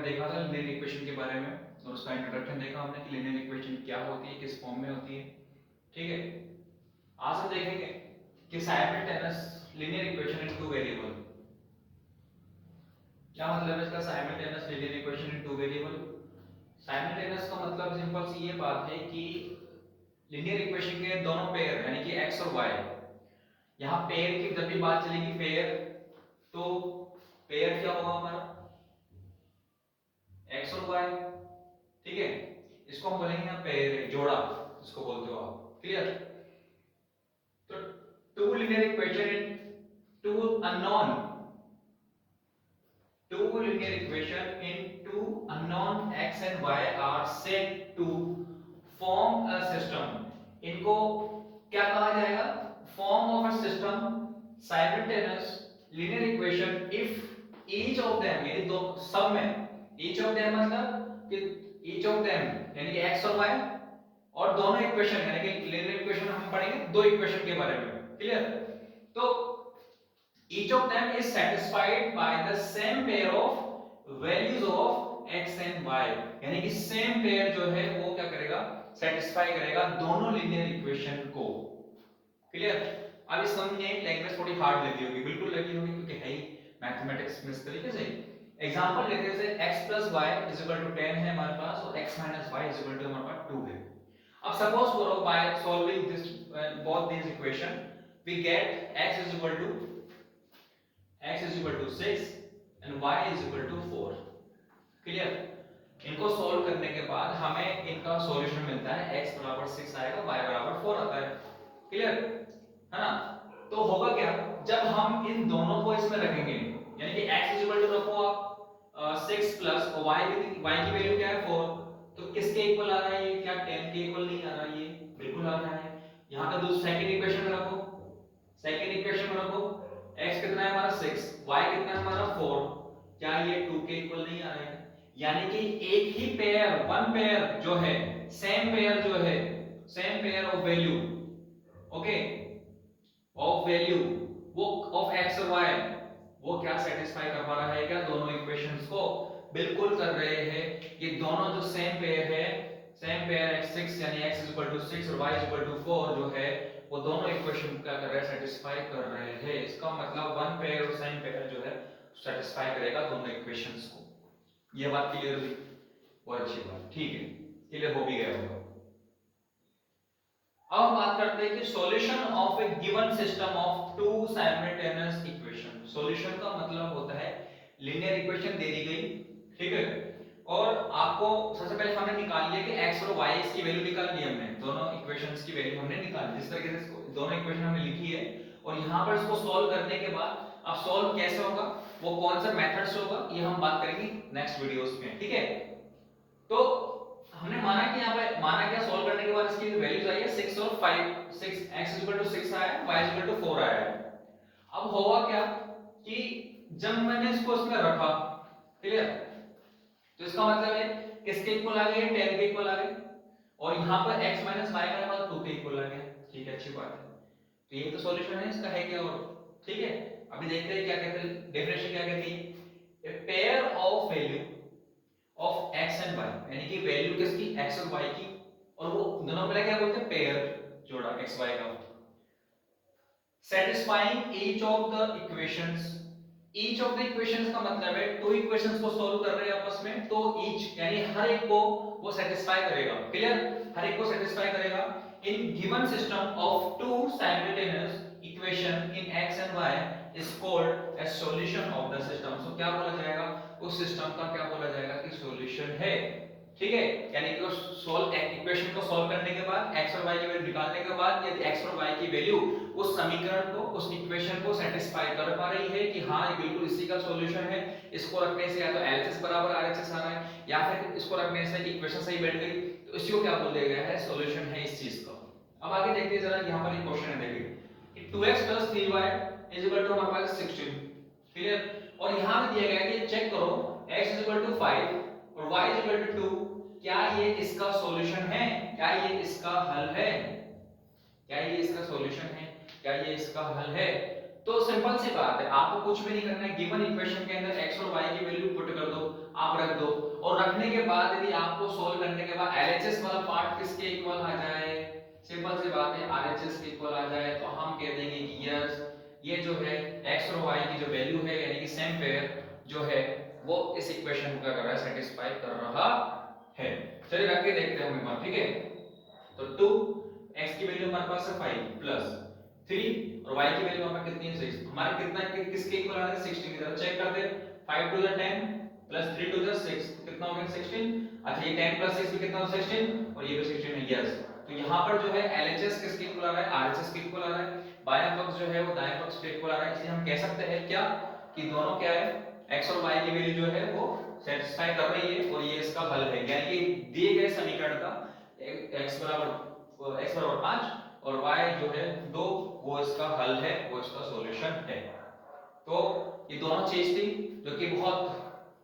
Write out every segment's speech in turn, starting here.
देखा था linear equation के बारे में और उसका इंट्रोडक्शन देखा हमने कि लीनियर इक्वेशन क्या होती है, किस फॉर्म में होती है। ठीक है, आज हम देखेंगे कि simultaneous linear equation in two variable. क्या मतलब है इसका simultaneous linear equation in two variable? Simultaneous का मतलब सिंपल सी ये बात है कि लीनियर इक्वेशन के दोनों पेयर यानी कि x और y, यहाँ पेयर की जब भी बात चलेगी पेयर, तो पेयर क्या होगा हमारा x और y। ठीक है, इसको हम बोलेंगे यहाँ पेयर, जोड़ा इसको बोलते हो आप। क्लियर? तो two linear equation in two unknown, two linear equation in two unknown x and y are said to form a system। इनको क्या कहा जाएगा? Form of a system simultaneous linear equation if each of them, यानी दो सब में, each of them मतलब कि each of them यानी कि x और y, और दोनों इक्वेशन यानी कि linear equation हम पढ़ेंगे दो इक्वेशन के बारे में। क्लियर? तो each of them is satisfied by the same pair of values of x and y, यानी कि सेम पेयर जो है वो क्या करेगा, सेटिस्फाई करेगा दोनों लीनियर इक्वेशन को। क्लियर? अब इस समझिए लैंग्वेज थोड़ी हार्ड लगी होगी, बिल्कुल लगी होगी क्योंकि है ही मैथमेटिक्स में इस तरीके से। एग्जांपल लेते हैं, जैसे x + y = 10 है हमारे पास और x - y = हमारे पास 2 है। अब सपोज करो by solving this both this equation we get x = 6 and y = 4। Clear? इनको सॉल्व करने के बाद हमें इनका सॉल्यूशन मिलता है, x = 6 आएगा, y = 4 आता है। क्लियर है ना? तो होगा क्या, जब हम इन दोनों को इसमें रखेंगे यानी कि x = रखो आप 6 प्लस y की वैल्यू क्या है 4, तो किसके इक्वल आ रहा है ये? क्या 10 के इक्वल नहीं आ रहा है? ये बिल्कुल आ रहा है। यहां पे दूसरी सेकंड इक्वेशन में रखो, सेकंड इक्वेशन में रखो, x कितना है हमारा 6, y कितना है हमारा 4, क्या ये 2 के इक्वल नहीं आ रहा है? यानी कि एक ही पेयर, वन पेयर जो है, सेम पेयर जो है, same pair of value, okay, of value वो ऑफ x और y, वो क्या सेटिस्फाई कर पा रहा है? क्या दोनों इक्वेशंस को? बिल्कुल कर रहे हैं। ये दोनों जो सेम पेयर है, सेम पेयर x6 यानी x = 6 और y = 4 जो है, वो दोनों इक्वेशन क्या कर रहे हैं? सेटिस्फाई कर रहे हैं। इसका मतलब वन पेयर और सेम पेयर जो है सेटिस्फाई करेगा दोनों इक्वेशंस को। ये बात क्लियर हुई? बहुत अच्छी बात, ठीक है, क्लियर हो भी गया होगा। अब हम बात करते हैं कि solution of a given system of two simultaneous equation. Solution का मतलब होता है लीनियर इक्वेशन दे दी गई, ठीक है, और आपको सबसे पहले हमने निकाल लिया कि x और y की वैल्यू निकाल ली हमने, दोनों इक्वेशंस की वैल्यू हमने निकाल ली। जिस तरीके से दोनों इक्वेशन हमने लिखी है और यहां पर इसको सॉल्व करने के बाद अब सॉल्व कैसे होगा, वो कौन सा मेथड से होगा, ये हम बात करेंगे नेक्स्ट वीडियोस में। ठीक है, तो हमने माना कि यहाँ पे माना क्या, सॉल्व करने के बाद इसकी वैल्यूज आई है 6 और 5, 6 x = 6 आया है, y = 4 आया है। अब होगा क्या कि जब मैंने इसको इसमें रखा, क्लियर, तो इसका मतलब है किसके इक्वल आ गए? 10 के इक्वल आ गए, और यहाँ पर x - y का मतलब 2 के इक्वल आ गया। ठीक है, अच्छी बात है। तो ये तो सॉल्यूशन है इसका, है क्या? और ठीक है, अभी देखते हैं क्या कहते हैं, डेफिनेशन क्या कहती है, a pair of value of x and y, यानी कि वैल्यू किसकी? x और y की, और वो दोनों मिला क्या बोलते हैं? पेयर, जोड़ा x y का। Satisfying each of the equations, each of the equations का मतलब है टू इक्वेशंस को सॉल्व कर रहे हैं आपस में, तो ईच यानी हर एक को वो सेटिस्फाई करेगा। क्लियर? हर एक को सेटिस्फाई करेगा in given system of two simultaneous equation in x and y is called as solution of the system. So क्या बोला जाएगा? उस सिस्टम का क्या बोला जाएगा? कि सॉल्यूशन है। ठीक है, यानी कि उस सॉल्व इक्वेशन को सॉल्व करने के बाद x और y की वैल्यू निकालने के बाद यदि x और y की वैल्यू उस समीकरण को, उस इक्वेशन को सेटिस्फाई कर पा रही है कि हाँ ये बिल्कुल इसी का सॉल्यूशन है, इसको रखने से या तो LHS बराबर RHS आ रहा है या फिर इसको रखने से इक्वेशन सही बैठ गई, तो इसी को क्या बोल दिया गया है? सॉल्यूशन है इस चीज का। अब आगे देखते हैं जरा, यहाँ पर एक क्वेश्चन है, देखिए कि 2x + 3y = हमारे पास 16। क्लियर? और यहाँ पे दिया गया है कि चेक करो x = 5 और y = 2, क्या ये इसका सॉल्यूशन है? क्या ये इसका हल है? क्या ये इसका सॉल्यूशन है? क्या ये इसका हल है? तो सिंपल सी बात है, आपको कुछ भी नहीं करना है, गिवन इक्वेशन के अंदर x और y की वैल्यू पुट कर दो, आप रख दो, और रखने के बाद यदि आपको सोल्व करने के बाद एलएचएस वाला पार्ट किसके इक्वल आ जाए, सिंपल सी बात है आरएचएस के इक्वल आ जाए, तो हम कह देंगे कि यस ये जो है एक्स और वाई की जो वैल्यू है यानी कि सेम पेयर जो है वो इस इक्वेशन को क्या कर रहा है, सेटिस्फाई कर रहा है। चलिए रख के देखते हैं हम एक बार, ठीक है। तो 2 x की वैल्यू हमारे पास है 5 प्लस 3 और y की वैल्यू हमारे कितनी है 6, हमारे कितना किसके इक्वल आ रहा है 16 की तरफ चेक कर दे। 5 to the 10 plus 3 to the 6 कितना हो गया 16। अच्छा ये 10 प्लस 6 भी कितना हो 16 और ये भी 16 है, यस। तो यहाँ पर जो है LHS किसके इक्वल आ रहा है, RHS के इक्वल आ रहा है, बायां पक्ष जो है वो दाएं पक्ष के इक्वल आ रहा है, इसलिए हम कह सकते हैं क्या कि दोनों क्या है x और y की वैल्यू जो है वो सेटिस्फाई कर रही है और ये इसका हल है, यानी कि दिए गए समीकरण का x बराबर 5 और y जो है 2 वो इसका हल है, वो इसका सॉल्यूशन है। तो ये दोनों चीज थी जो कि बहुत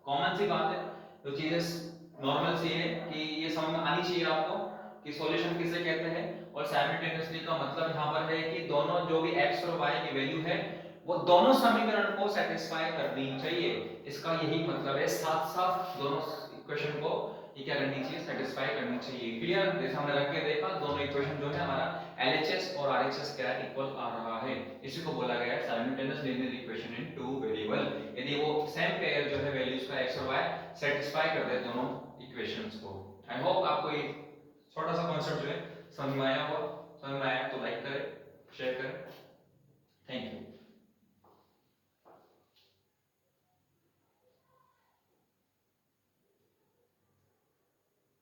कॉमन सी बात है, जो चीजें नॉर्मल सी है कि ये समझ में आनी चाहिए आपको कि सॉल्यूशन किसे कहते हैं, और साइमल्टेनियसली का मतलब यहाँ पर है कि दोनों जो भी x और y की वैल्यू है वो दोनों समीकरण को सेटिस्फाई करनी चाहिए, इसका यही मतलब है। साथ साथ दोनों इक्वेशन को ये क्या करनी चाहिए, सेटिस्फाई करनी चाहिए। क्लियर, जैसे हमने रख के देखा दोनों इक्वेशन जो है हमारा LHS और RHS क्या इक्वल आ रहा है, इसी को बोला गया है simultaneous linear equation in two variable. यदि वो सेम पेयर जो है वैल्यूज का x और y सेटिस्फाई कर दे दोनों इक्वेशंस को। आई होप आपको ये छोटा सा कॉन्सेप्ट जो है समझ में आया होगा, समझ में आया तो लाइक करें, शेयर करें, थैंक यू।